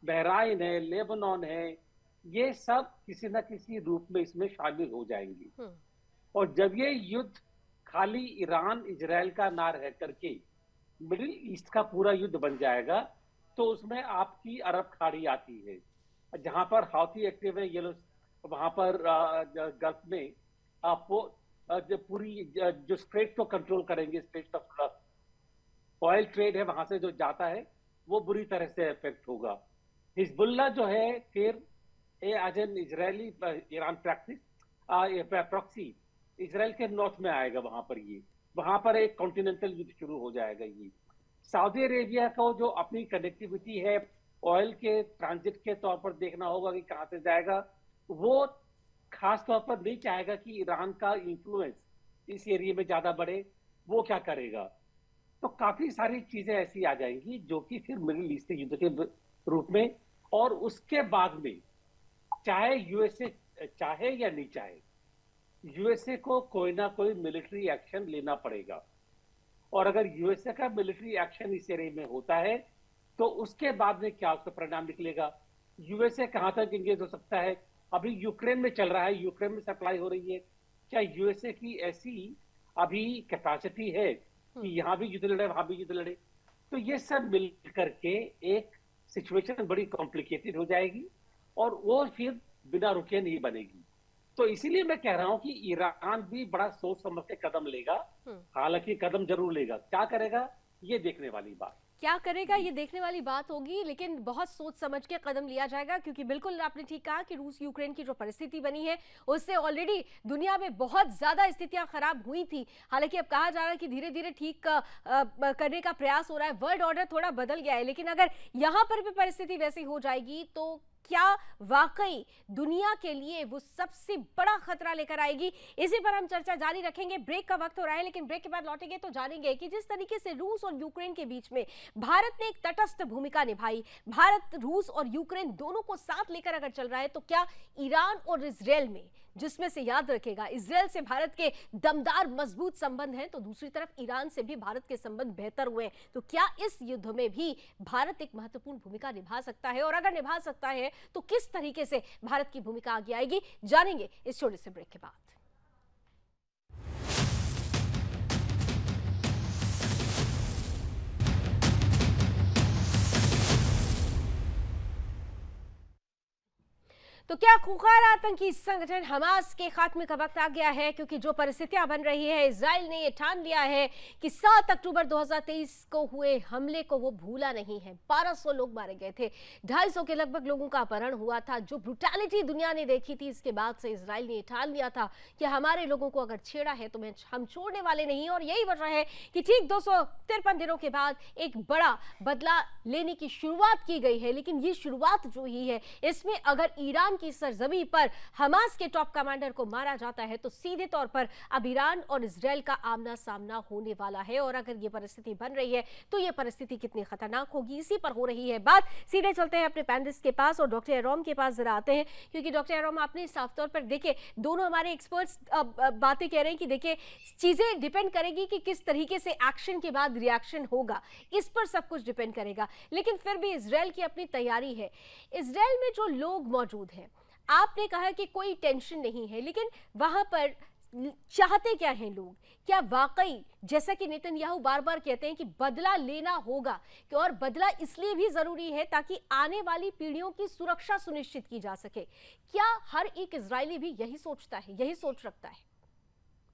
बहराइन है, लेबनान है, ये सब किसी न किसी रूप में इसमें शामिल हो जाएंगे। और जब ये युद्ध खाली ईरान इजराइल का ना रह करके मिडिल ईस्ट का पूरा युद्ध बन जाएगा, तो उसमें आपकी अरब खाड़ी आती है, जहां पर हाउथी एक्टिव है, ये लोग वहां पर गल्फ में आपको पूरी जो स्ट्रेट को कंट्रोल करेंगे, स्ट्रेट ऑफ ऑयल ट्रेड है, वहां से जो जाता है वो बुरी तरह से इफेक्ट होगा। हिजबुल्ला जो है फिर as an Israeli Iran proxy Israel के नॉर्थ में आएगा, वहां पर एक कॉन्टिनेंटल युद्ध शुरू हो जाएगा। ये सऊदी अरेबिया को जो अपनी कनेक्टिविटी है, ऑयल के ट्रांजिट के तौर पर देखना होगा कि कहां से जाएगा, वो खास तौर पर नहीं चाहेगा कि ईरान का इंफ्लुएंस इस एरिया में ज्यादा बढ़े। वो क्या करेगा? तो काफी सारी चीजें ऐसी आ जाएंगी जो कि फिर मिडिल ईस्ट युद्ध के रूप में, और उसके बाद में चाहे यूएसए चाहे या नहीं चाहे, यूएसए को कोई ना कोई मिलिट्री एक्शन लेना पड़ेगा। और अगर यूएसए का मिलिट्री एक्शन इस एरिया में होता है, तो उसके बाद में क्या उसका परिणाम निकलेगा? यूएसए कहां तक एंगेज हो सकता है? अभी यूक्रेन में चल रहा है, यूक्रेन में सप्लाई हो रही है। क्या यूएसए की ऐसी अभी कैपेसिटी है कि यहाँ भी युद्ध लड़े, वहां भी युद्ध लड़े? तो ये सब मिल करके एक सिचुएशन बड़ी कॉम्प्लिकेटेड हो जाएगी, और वो फिर बिना रुके नहीं बनेगी। तो इसीलिए मैं कह रहा हूं कि ईरान भी बड़ा सोच समझ के कदम लेगा। हालांकि कदम जरूर लेगा, क्या करेगा ये देखने वाली बात, क्या करेगा ये देखने वाली बात होगी, लेकिन बहुत सोच समझ के कदम लिया जाएगा, क्योंकि बिल्कुल आपने ठीक कहा कि रूस यूक्रेन की जो परिस्थिति बनी है उससे ऑलरेडी दुनिया में बहुत ज्यादा स्थितियां खराब हुई थी। हालांकि अब कहा जा रहा है कि धीरे धीरे ठीक करने का प्रयास हो रहा है, वर्ल्ड ऑर्डर थोड़ा बदल गया है, लेकिन अगर यहाँ पर भी परिस्थिति वैसी हो जाएगी तो क्या वाकई दुनिया के लिए वो सबसे बड़ा खतरा लेकर आएगी? इसी पर हम चर्चा जारी रखेंगे। ब्रेक का वक्त हो रहा है, लेकिन ब्रेक के बाद लौटेंगे तो जानेंगे कि जिस तरीके से रूस और यूक्रेन के बीच में भारत ने एक तटस्थ भूमिका निभाई, भारत रूस और यूक्रेन दोनों को साथ लेकर अगर चल रहा है, तो क्या ईरान और इजराइल में जिसमें से याद रखेगा इजराइल से भारत के दमदार मजबूत संबंध हैं, तो दूसरी तरफ ईरान से भी भारत के संबंध बेहतर हुए हैं। तो क्या इस युद्ध में भी भारत एक महत्वपूर्ण भूमिका निभा सकता है, और अगर निभा सकता है तो किस तरीके से भारत की भूमिका आगे आएगी, जानेंगे इस छोटे से ब्रेक के बाद। तो क्या खूंखार आतंकी संगठन हमास के खात्मे का वक्त आ गया है, क्योंकि जो परिस्थितियां बन रही है, इजराइल ने यह ठान लिया है कि 7 अक्टूबर 2023 को हुए हमले को वो भूला नहीं है। 1200 लोग मारे गए थे, 250 के लगभग लोगों का अपहरण हुआ था। जो ब्रुटैलिटी दुनिया ने देखी थी, इसके बाद से इजराइल ने यह ठान लिया था कि हमारे लोगों को अगर छेड़ा है तो हम छोड़ने वाले नहीं। और यही वजह है कि ठीक 253 दिनों के बाद एक बड़ा बदला लेने की शुरुआत की गई है। लेकिन ये शुरुआत जो ही है, इसमें अगर ईरान की सरजमी पर हमास के टॉप कमांडर को मारा जाता है तो सीधे तौर पर अब ईरान और इजराइल का आमना सामना होने वाला है। और अगर ये परिस्थिति बन रही है तो ये परिस्थिति कितनी खतरनाक होगी, इसी पर हो रही है बात। सीधे चलते हैं अपने पैनलिस्ट के पास और डॉक्टर एरोम के पास जरा आते हैं, क्योंकि डॉक्टर एरोम, आपने साफ तौर पर देखिए, दोनों हमारे एक्सपर्ट्स बातें कह रहे हैं कि देखिए चीजें डिपेंड करेगी कि किस तरीके से एक्शन के बाद रिएक्शन होगा, इस पर सब कुछ डिपेंड करेगा। लेकिन फिर भी इजराइल की अपनी तैयारी है। इजराइल में जो लोग मौजूद हैं, आपने कहा कि कोई टेंशन नहीं है, लेकिन वहां पर चाहते क्या हैं लोग? क्या वाकई, जैसा कि नेतन्याहू बार बार कहते हैं कि बदला लेना होगा, कि और बदला इसलिए भी जरूरी है ताकि आने वाली पीढ़ियों की सुरक्षा सुनिश्चित की जा सके, क्या हर एक इजरायली भी यही सोचता है, यही सोच रखता है?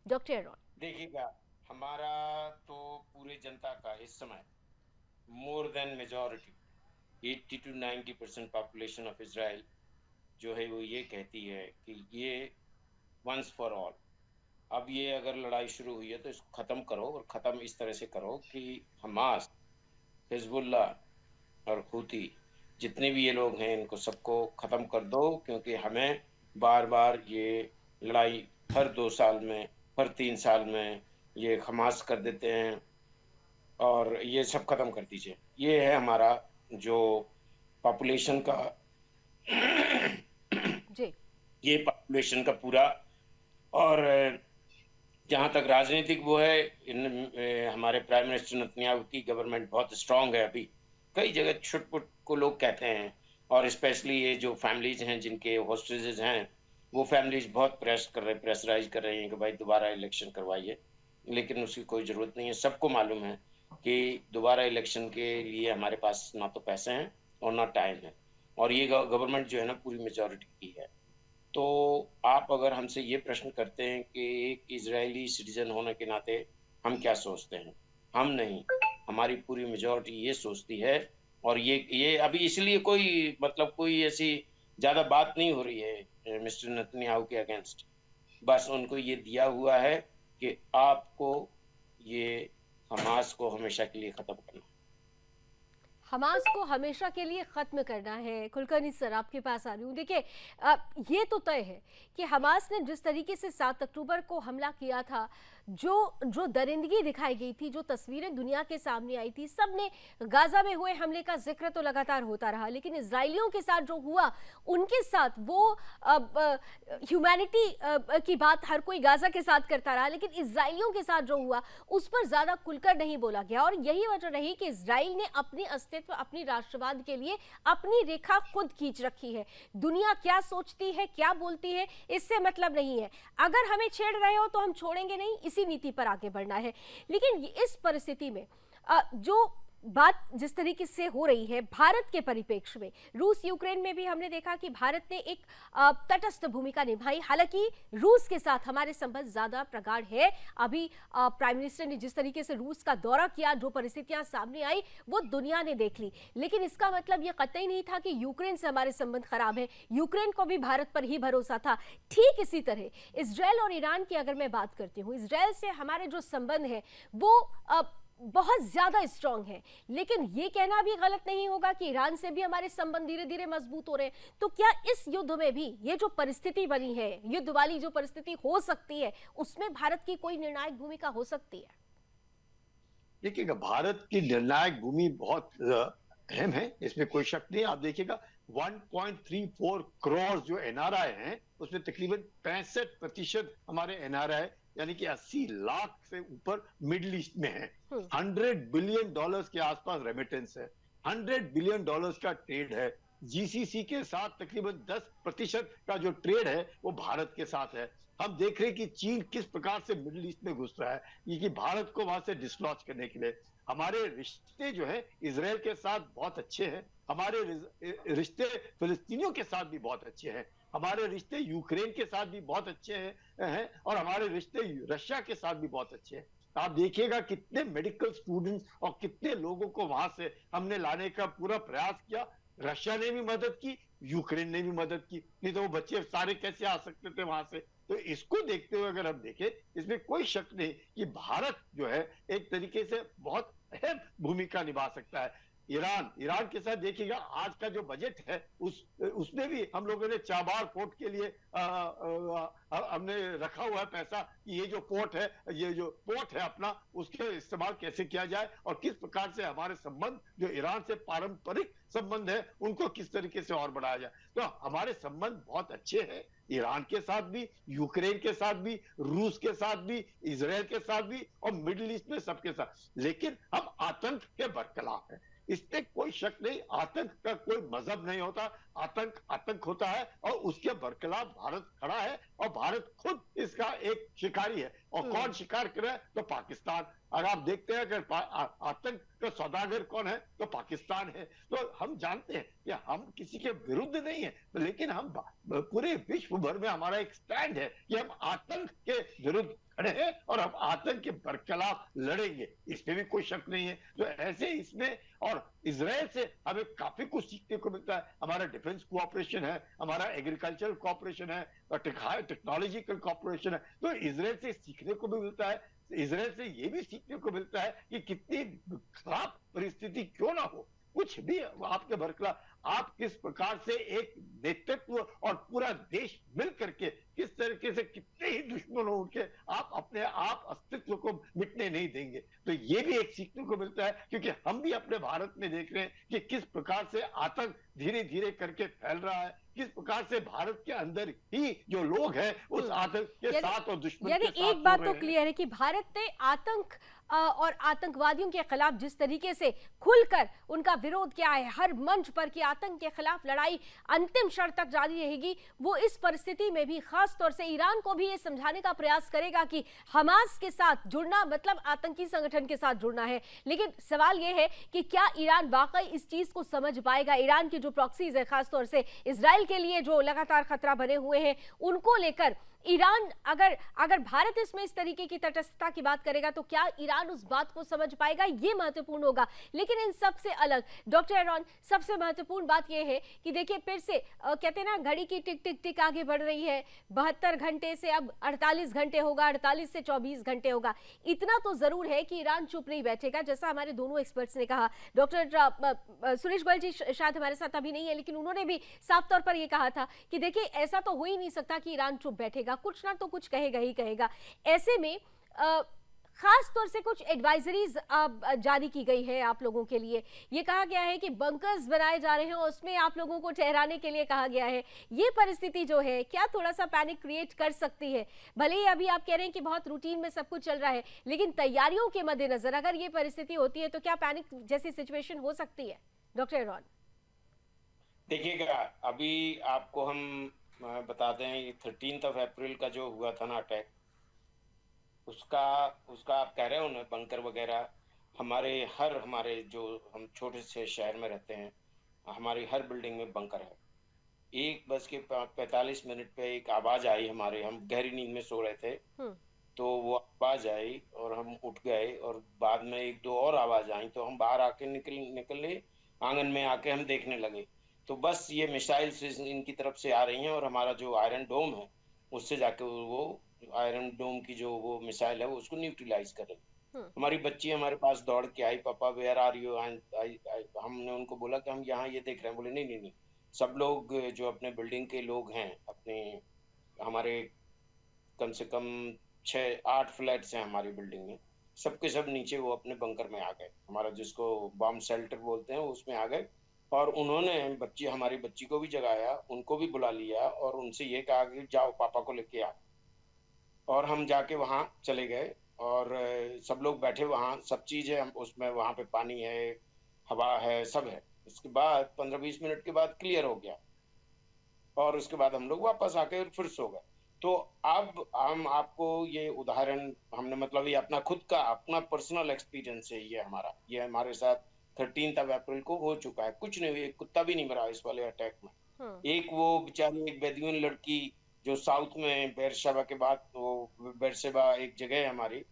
डॉक्टर एरोन, देखिएगा, हमारा तो पूरे जनता का इस समय more than majority 80 to 90% population of Israel जो है वो ये कहती है कि ये वंस फॉर ऑल, अब ये अगर लड़ाई शुरू हुई है तो इसको ख़त्म करो, और ख़त्म इस तरह से करो कि हमास, हिजबुल्लाह और हूती, जितने भी ये लोग हैं, इनको सबको ख़त्म कर दो। क्योंकि हमें बार बार ये लड़ाई हर 2 साल में, हर 3 साल में ये हमास कर देते हैं, और ये सब ख़त्म कर दीजिए। ये है हमारा जो पॉपुलेशन का जी, ये पॉपुलेशन का पूरा। और जहाँ तक राजनीतिक वो है, हमारे प्राइम मिनिस्टर नेतन्याहू की गवर्नमेंट बहुत स्ट्रांग है। अभी कई जगह छुटपुट को लोग कहते हैं, और स्पेशली ये जो फैमिलीज हैं जिनके हॉस्टेजेस हैं, वो फैमिलीज बहुत प्रेशराइज कर रही हैं कि भाई दोबारा इलेक्शन करवाइए। लेकिन उसकी कोई ज़रूरत नहीं है। सबको मालूम है कि दोबारा इलेक्शन के लिए हमारे पास ना तो पैसे हैं और ना टाइम है, और ये गवर्नमेंट जो है ना पूरी मेजॉरिटी की है। तो आप अगर हमसे ये प्रश्न करते हैं कि एक इजरायली सिटीजन होने के नाते हम क्या सोचते हैं, हम नहीं, हमारी पूरी मेजॉरिटी ये सोचती है। और ये अभी इसलिए कोई मतलब कोई ऐसी ज़्यादा बात नहीं हो रही है मिस्टर नेतन्याहू के अगेंस्ट। बस उनको ये दिया हुआ है कि आपको ये हमास को हमेशा के लिए ख़त्म करना, हमास को हमेशा के लिए खत्म करना है। कुलकर्णी सर, आपके पास आ रही हूँ। देखिए, ये तो तय है कि हमास ने जिस तरीके से 7 अक्टूबर को हमला किया था, जो दरिंदगी दिखाई गई थी, जो तस्वीरें दुनिया के सामने आई थी, सबने गाजा में हुए हमले का जिक्र तो लगातार होता रहा, लेकिन इजरायलियों के साथ जो हुआ, उनके साथ वो ह्यूमैनिटी की बात हर कोई गाजा के साथ करता रहा, लेकिन इजरायलियों के साथ जो हुआ उस पर ज्यादा खुलकर नहीं बोला गया। और यही वजह रही कि इजराइल ने अपने अस्तित्व, अपनी राष्ट्रवाद के लिए अपनी रेखा खुद खींच रखी है। दुनिया क्या सोचती है, क्या बोलती है, इससे मतलब नहीं है। अगर हमें छेड़ रहे हो तो हम छोड़ेंगे नहीं, इसी नीति पर आगे बढ़ना है। लेकिन इस परिस्थिति में जो बात जिस तरीके से हो रही है भारत के परिप्रेक्ष्य में, रूस यूक्रेन में भी हमने देखा कि भारत ने एक तटस्थ भूमिका निभाई। हालांकि रूस के साथ हमारे संबंध ज्यादा प्रगाढ़ है। अभी प्राइम मिनिस्टर ने जिस तरीके से रूस का दौरा किया, जो परिस्थितियां सामने आई वो दुनिया ने देख ली, लेकिन इसका मतलब ये कतई नहीं था कि यूक्रेन से हमारे संबंध खराब है। यूक्रेन को भी भारत पर ही भरोसा था। ठीक इसी तरह इजराइल और ईरान की अगर मैं बात करती हूँ, इजराइल से हमारे जो संबंध है वो बहुत ज्यादा स्ट्रांग है, लेकिन ये कहना भी गलत नहीं होगा कि ईरान से भी हमारे संबंध धीरे धीरे मजबूत हो रहे हैं। तो क्या इस युद्ध में भी ये जो परिस्थिति बनी है, युद्ध वाली जो परिस्थिति हो सकती है, उसमें भारत की कोई निर्णायक भूमिका हो सकती है? देखिएगा, भारत की निर्णायक भूमि बहुत अहम है, इसमें कोई शक नहीं। आप देखिएगा 1.34 करोड़ जो एनआरआई हैं, उसमें तकरीबन 65% हमारे एनआरआई यानी कि 80 लाख से ऊपर मिडिल ईस्ट में है। $100 बिलियन के आसपास रेमिटेंस है, $100 बिलियन का ट्रेड है। जीसीसी के साथ तकरीबन 10% का जो ट्रेड है वो भारत के साथ है। हम देख रहे हैं कि चीन किस प्रकार से मिडिल ईस्ट में घुस रहा है, ये कि भारत को वहां से डिसलॉज करने के लिए। हमारे रिश्ते जो है इजराइल के साथ बहुत अच्छे हैं, हमारे रिश्ते फिलिस्तीनियों के साथ भी बहुत अच्छे हैं, हमारे रिश्ते यूक्रेन के साथ भी बहुत अच्छे हैं और हमारे रिश्ते रशिया के साथ भी बहुत अच्छे हैं। आप देखिएगा कितने मेडिकल स्टूडेंट्स और कितने लोगों को वहां से हमने लाने का पूरा प्रयास किया। रशिया ने भी मदद की, यूक्रेन ने भी मदद की, नहीं तो वो बच्चे सारे कैसे आ सकते थे वहां से। तो इसको देखते हुए अगर हम देखें, इसमें कोई शक नहीं कि भारत जो है एक तरीके से बहुत अहम भूमिका निभा सकता है। ईरान के साथ देखिएगा आज का जो बजट है उसमें भी हम लोगों ने चाबार पोर्ट के लिए हमने रखा हुआ है पैसा कि ये जो पोर्ट है अपना, उसके इस्तेमाल कैसे किया जाए और किस प्रकार से हमारे संबंध जो ईरान से पारंपरिक संबंध है उनको किस तरीके से और बढ़ाया जाए। तो हमारे संबंध बहुत अच्छे हैं, ईरान के साथ भी, यूक्रेन के साथ भी, रूस के साथ भी, इजराइल के साथ भी और मिडिल ईस्ट में सबके साथ। लेकिन हम आतंक के बरखिलाफ हैं, इसमें कोई शक नहीं। आतंक का कोई मजहब नहीं होता, आतंक होता है और उसके बरखिलाफ भारत खड़ा है और भारत खुद इसका एक शिकारी है। और कौन शिकार करे तो पाकिस्तान। अगर आप देखते हैं अगर आतंक का सौदागर कौन है तो पाकिस्तान है। तो हम जानते हैं कि हम किसी के विरुद्ध नहीं है, लेकिन हम पूरे विश्व भर में हमारा एक स्टैंड है कि हम आतंक के विरुद्ध खड़े हैं और हम आतंक के बरखिलाफ लड़ेंगे, इसमें भी कोई शक नहीं है। तो ऐसे इसमें और इजराइल से हमें काफी कुछ सीखने को मिलता है। हमारा डिफेंस कोऑपरेशन है, हमारा एग्रीकल्चरल कोऑपरेशन है और टेक्नोलॉजिकल कोऑपरेशन है। तो इजराइल से सीखने को भी मिलता है, इजराइल से ये भी सीखने को मिलता है कि कितनी खराब परिस्थिति क्यों ना हो, कुछ भी आपके बरखिलाफ आप किस प्रकार से एक नेतृत्व और पूरा देश मिल करके किस तरीके से कितने ही दुश्मन हो उनके आप अपने आप अस्तित्व को मिटने नहीं देंगे। तो ये भी एक सीखने को मिलता है, क्योंकि हम भी अपने भारत में देख रहे हैं कि किस प्रकार से आतंक धीरे धीरे करके फैल रहा है, किस प्रकार से भारत के अंदर ही जो लोग हैं उस आतंक के साथ और दुश्मन के साथ एक बात तो क्लियर है कि भारत ने आतंक और आतंकवादियों के खिलाफ जिस तरीके से खुलकर उनका विरोध किया है हर मंच पर कि आतंक के खिलाफ लड़ाई अंतिम क्षण तक जारी रहेगी, वो इस परिस्थिति में भी खास तौर से ईरान को भी ये समझाने का प्रयास करेगा कि हमास के साथ जुड़ना मतलब आतंकी संगठन के साथ जुड़ना है। लेकिन सवाल ये है कि क्या ईरान वाकई इस चीज को समझ पाएगा। ईरान की जो प्रॉक्सीज है खासतौर से इजराइल के लिए जो लगातार खतरा बने हुए हैं उनको लेकर ईरान अगर भारत इसमें इस तरीके की तटस्थता की बात करेगा तो क्या ईरान उस बात को समझ पाएगा, ये महत्वपूर्ण होगा। लेकिन इन सबसे अलग डॉक्टर एरॉन सबसे महत्वपूर्ण बात यह है कि देखिए फिर से कहते हैं ना घड़ी की टिक टिक टिक आगे बढ़ रही है, 72 घंटे से अब 48 घंटे होगा, 48 से 24 घंटे होगा। इतना तो जरूर है कि ईरान चुप नहीं बैठेगा, जैसा हमारे दोनों एक्सपर्ट्स ने कहा। डॉक्टर सुरेश गोयल जी शायद हमारे साथ अभी नहीं है, लेकिन उन्होंने भी साफ तौर पर यह कहा था कि देखिए ऐसा तो हो ही नहीं सकता कि ईरान चुप बैठेगा, कुछ ना तो कुछ कहेगा ही कहेगा। ऐसे में खास तौर से कुछ एडवाइजरीज जारी की गई है आप लोगों के लिए। ये कहा गया है कि बंकर्स बनाए जा रहे हैं और उसमें आप लोगों को ठहराने के लिए कहा गया है। ये परिस्थिति जो है क्या थोड़ा सा पैनिक क्रिएट कर सकती है? भले ही अभी आप कह रहे हैं कि बहुत रूटीन में सब कुछ चल रहा है, लेकिन तैयारियों के मद्देनजर अगर ये परिस्थिति होती है तो क्या पैनिक जैसी सिचुएशन हो सकती है? डॉक्टर एरॉन देखिएगा, अभी आपको हम बता दें 13 अप्रैल का जो हुआ था ना अटैक, उसका आप कह रहे हो ना बंकर वगैरह, हमारे जो हम छोटे से शहर में रहते हैं, हमारी हर बिल्डिंग में बंकर है। 1:45 पे एक आवाज आई, हम गहरी नींद में सो रहे थे, तो वो आवाज आई और हम उठ गए और बाद में 1-2 और आवाज आई, तो हम बाहर आके निकले आंगन में आके हम देखने लगे, तो बस ये मिसाइल्स इनकी तरफ से आ रही हैं और हमारा जो आयरन डोम है उससे जाके वो आयरन डोम की जो वो मिसाइल है वो उसको न्यूट्रलाइज कर रही। हमारी बच्ची हमारे पास दौड़ के आई, पापा वेयर आर यू? हमने उनको बोला कि हम यहाँ ये देख रहे हैं। बोले नहीं, सब लोग जो अपने बिल्डिंग के लोग हैं, हमारे कम से कम 6-8 फ्लैट्स हैं हमारी बिल्डिंग में, सबके सब नीचे वो अपने बंकर में आ गए, हमारा जिसको बॉम्ब शेल्टर बोलते हैं उसमें आ गए और उन्होंने हमारी बच्ची को भी जगाया, उनको भी बुला लिया और उनसे ये कहा कि जाओ पापा को लेके आओ। और हम जाके वहाँ चले गए और सब लोग बैठे वहाँ, सब चीज़ है, हम उसमें वहाँ पे पानी है, हवा है, सब है। उसके बाद 15-20 मिनट के बाद क्लियर हो गया और उसके बाद हम लोग वापस आके फिर सो गए। तो अब हम आपको ये उदाहरण हमने मतलब ये अपना खुद का अपना पर्सनल एक्सपीरियंस है ये हमारे साथ 13 अप्रैल को हो चुका है। कुछ नहीं, एक कुत्ता भी नहीं मरा इस वाले अटैक में। एक वो बेचारी एक बेदुइन लड़की जो साउथ में बेरशेबा के बाद, वो बेरशेबा एक जगह है हमारी,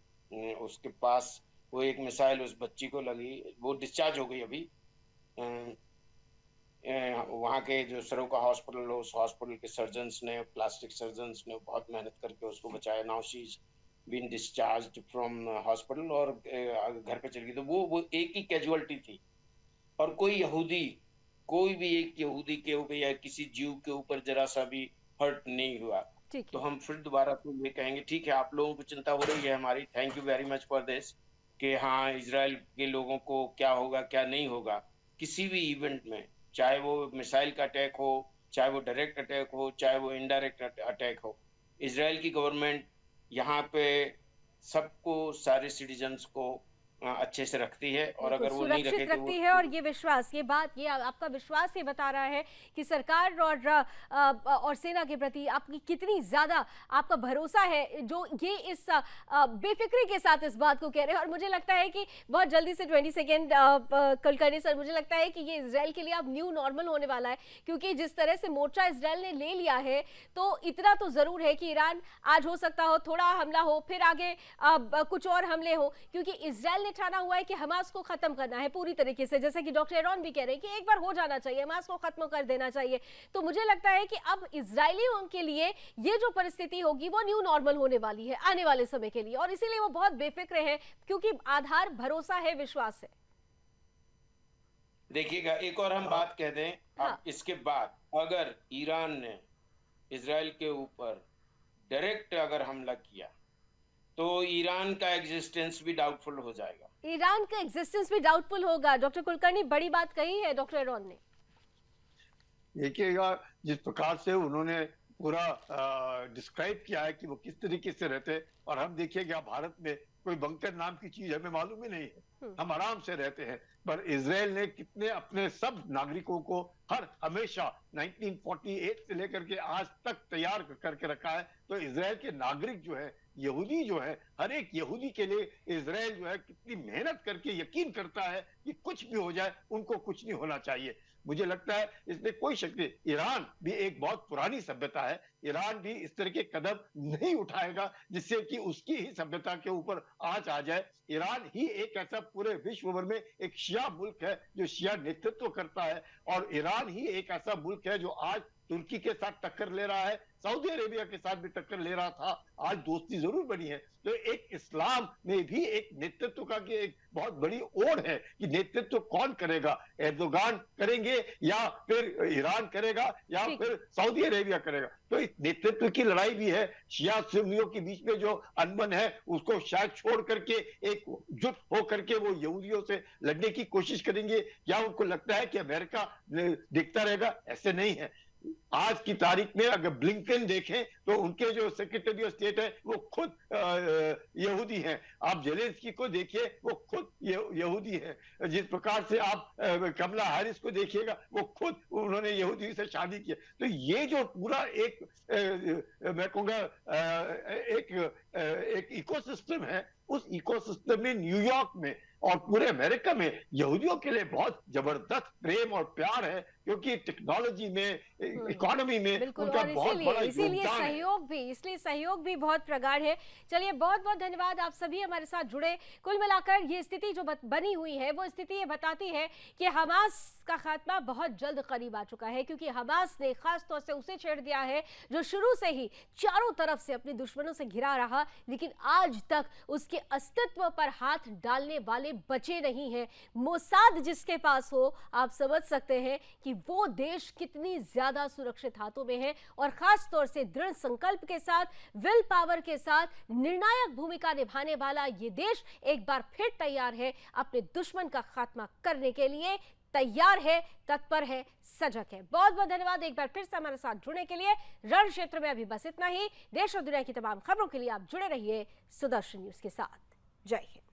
उसके पास वो एक मिसाइल उस बच्ची को लगी, वो डिस्चार्ज हो गई अभी। वहाँ के जो सरोका हॉस्पिटल, उस हॉस्पिटल के सर्जन्स ने, प्लास्टिक सर्जन्स ने बहुत मेहनत करके उसको बचाया। Now she is been discharged from hospital और घर पे चली गई। तो वो एक ही कैजुअलिटी थी और कोई भी एक यहूदी के ऊपर या किसी जीव के ऊपर जरा सा भी हर्ट नहीं हुआ। तो हम फिर दोबारा तो ये कहेंगे, ठीक है आप लोगों को चिंता हो रही है हमारी, thank you very much for this, कि हाँ इजराइल के लोगों को क्या होगा क्या नहीं होगा किसी भी इवेंट में, चाहे वो मिसाइल का अटैक हो, चाहे वो डायरेक्ट अटैक हो, चाहे वो इनडायरेक्ट अटैक हो। इजराइल की गवर्नमेंट यहाँ पे सबको, सारे सिटीजन्स को अच्छे से रखती है और अगर वो नहीं रखे तो रखती है। और ये विश्वास, ये बात, ये आपका विश्वास ये बता रहा है कि सरकार और सेना के प्रति आपकी कितनी ज्यादा आपका भरोसा है, जो ये इस बेफिक्री के साथ इस बात को कह रहे हैं। और मुझे लगता है कि बहुत जल्दी से 22 कुलकर्णी सर, मुझे लगता है कि ये इजराइल के लिए अब न्यू नॉर्मल होने वाला है, क्योंकि जिस तरह से मोर्चा इजराइल ने ले लिया है, तो इतना तो जरूर है कि ईरान आज हो सकता हो थोड़ा हमला हो, फिर आगे कुछ और हमले हो, क्योंकि इजराइल ने ठाना हुआ है कि हमास को खत्म करना है पूरी तरीके से। जैसे कि डॉक्टर एरॉन भी कह रहे हैं कि एक बार हो जाना चाहिए, हमास को खत्म कर देना चाहिए। तो मुझे लगता है कि अब इजरायलियों के लिए ये जो परिस्थिति होगी वो न्यू नॉर्मल होने वाली है आने वाले समय के लिए, और इसीलिए वो बहुत बेफिक्र है, क्योंकि आधार भरोसा है, विश्वास है। देखिएगा, एक और हम बात कह दें, अब इसके बाद अगर ईरान ने इजराइल के ऊपर डायरेक्ट अगर हमला किया तो ईरान का एग्जिस्टेंस भी डाउटफुल हो जाएगा। ईरान का एग्जिस्टेंस भी डाउटफुल होगा। डॉक्टर कुलकर्णी, बड़ी बात कही है डॉक्टर एरॉन ने। देखिएगा, जिस प्रकार से उन्होंने पूरा डिस्क्राइब किया है कि वो किस तरीके से रहते हैं, और हम देखिएगा भारत में कोई बंकर नाम की चीज हमें मालूम ही नहीं है, हम आराम से रहते हैं। पर इजराइल ने कितने अपने सब नागरिकों को हमेशा 1948 से लेकर के आज तक तैयार करके रखा है। तो इजराइल के नागरिक जो है, यहूदी जो है, हर एक यहूदी के लिए इजराइल जो है कितनी मेहनत करके यकीन करता है कि कुछ भी हो जाए उनको कुछ नहीं होना चाहिए। मुझे लगता है इसमें कोई शक नहीं, ईरान भी एक बहुत पुरानी सभ्यता है, ईरान भी इस तरह के कदम नहीं उठाएगा जिससे कि उसकी ही सभ्यता के ऊपर आंच आ जाए। ईरान ही एक ऐसा पूरे विश्व भर में एक शिया मुल्क है जो शिया नेतृत्व करता है, और ईरान ही एक ऐसा मुल्क है जो आज तुर्की के साथ टक्कर ले रहा है, सऊदी अरेबिया के साथ भी टक्कर ले रहा था, आज दोस्ती जरूर बनी है। तो एक इस्लाम में भी एक नेतृत्व का की एक बहुत बड़ी ओढ़ है कि नेतृत्व कौन करेगा, एर्दोगान करेंगे या फिर ईरान करेगा या फिर सऊदी अरेबिया करेगा। तो इस नेतृत्व की लड़ाई भी है, शिया सुन्नियों के बीच में जो अनबन है उसको शायद छोड़ करके एकजुट होकर के वो यहूदियों से लड़ने की कोशिश करेंगे, या उनको लगता है कि अमेरिका देखता रहेगा? ऐसे नहीं है। आज की तारीख में अगर ब्लिंकन देखें तो उनके जो सेक्रेटरी ऑफ स्टेट है वो खुद यहूदी हैं। आप जेलेंस्की को देखिए, वो खुद यहूदी है। जिस प्रकार से आप कमला हैरिस को देखिएगा, वो खुद उन्होंने यहूदी से शादी की। तो ये जो पूरा एक मैं कहूँगा एक इकोसिस्टम है, उस इकोसिस्टम में न्यूयॉर्क में और पूरे अमेरिका में यहूदियों के लिए बहुत जबरदस्त प्रेम और प्यार है, क्योंकि टेक्नोलॉजी में, इकोनॉमी में उनका बहुत बड़ा योगदान है। इसलिए सहयोग भी बहुत प्रगाढ़ है। चलिए, बहुत बहुत धन्यवाद, आप सभी हमारे साथ जुड़े। कुल मिलाकर ये स्थिति जो बनी हुई है, वो स्थिति ये बताती है कि हमास का खात्मा बहुत जल्द करीब आ चुका है, क्योंकि हमास ने खास तौर से उसे छेड़ दिया है जो शुरू से ही चारों तरफ से अपने दुश्मनों से घिरा रहा, लेकिन आज तक उसके अस्तित्व पर हाथ डालने वाले बचे नहीं हैं। मोसाद जिसके पास हो, आप समझ सकते हैं कि वो देश कितनी ज्यादा सुरक्षित हाथों में है, और खास तौर से दृढ़ संकल्प के साथ, विल पावर के साथ निर्णायक भूमिका निभाने वाला ये देश एक बार फिर तैयार है अपने दुश्मन का खात्मा करने के लिए। तैयार है, तत्पर है, सजग है। बहुत बहुत धन्यवाद एक बार फिर से हमारे साथ जुड़ने के लिए। रण क्षेत्र में अभी बस इतना ही। देश और दुनिया की तमाम खबरों के लिए आप जुड़े रहिए सुदर्शन न्यूज के साथ। जय हिंद।